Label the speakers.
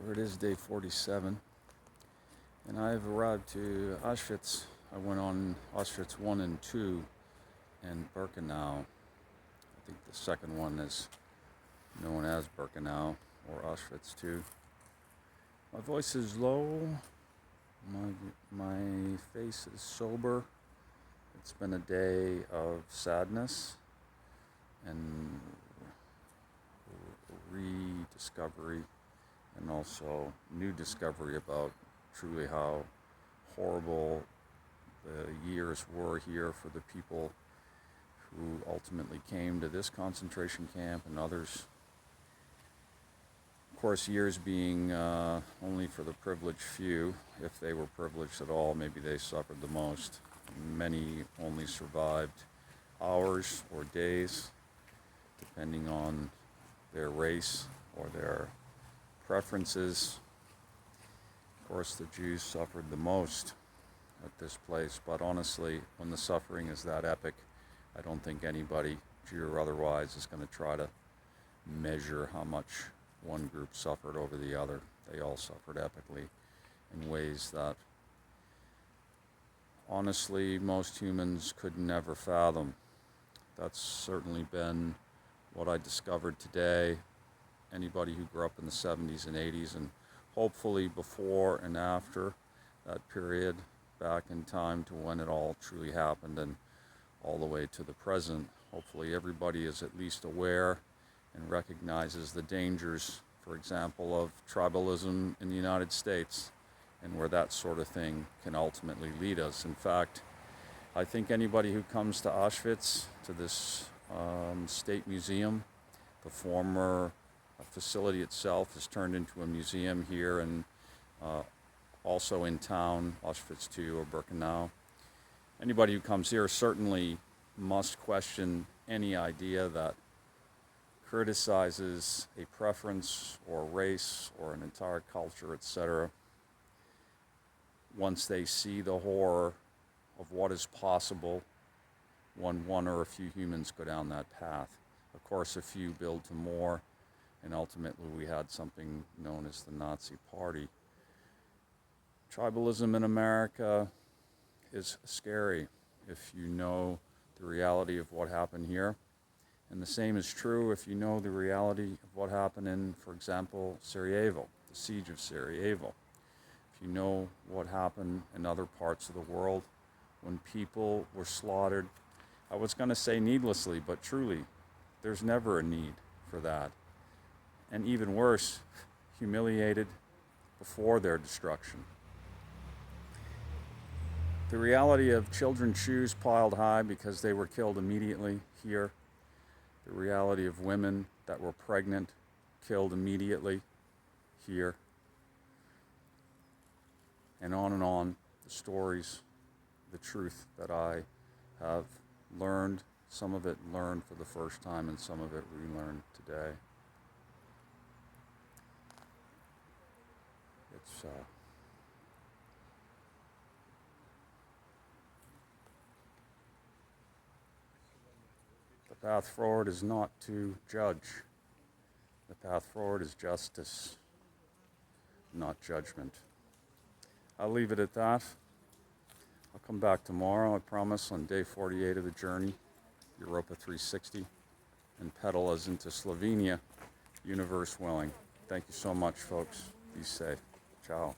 Speaker 1: It is day 47, and I've arrived to Auschwitz. I went on Auschwitz I-II and Birkenau. I think the second one is known as Birkenau or Auschwitz II. My voice is low, my face is sober. It's been a day of sadness and rediscovery, and also new discovery about truly how horrible the years were here for the people who ultimately came to this concentration camp and others. Of course, years being only for the privileged few, if they were privileged at all. Maybe they suffered the most. Many only survived hours or days, depending on their race or their preferences. Of course, the Jews suffered the most at this place, but honestly, when the suffering is that epic, I don't think anybody, Jew or otherwise, is going to try to measure how much one group suffered over the other. They all suffered epically in ways that honestly most humans could never fathom. That's certainly been what I discovered today. Anybody who grew up in the 70s and 80s, and hopefully before and after that period, back in time to when it all truly happened and all the way to the present, hopefully everybody is at least aware and recognizes the dangers, for example, of tribalism in the United States and where that sort of thing can ultimately lead us. In fact, I think anybody who comes to Auschwitz, to this state museum, the former facility itself is turned into a museum here and also in town, Auschwitz II or Birkenau. Anybody who comes here certainly must question any idea that criticizes a preference or race or an entire culture, etc., once they see the horror of what is possible when one or a few humans go down that path. Of course, a few build to more, and ultimately we had something known as the Nazi Party. Tribalism in America is scary if you know the reality of what happened here. And the same is true if you know the reality of what happened in, for example, Sarajevo, the siege of Sarajevo. If you know what happened in other parts of the world when people were slaughtered, I was going to say needlessly, but truly, there's never a need for that. And even worse, humiliated before their destruction. The reality of children's shoes piled high because they were killed immediately here. The reality of women that were pregnant, killed immediately here. And on, the stories, the truth that I have learned, some of it learned for the first time and some of it relearned today. It's the path forward is not to judge. The path forward is justice, not judgment. I'll leave it at that. I'll come back tomorrow, I promise, on day 48 of the journey, Europa 360, and pedal us into Slovenia, universe willing. Thank you so much, folks. Be safe. Ciao.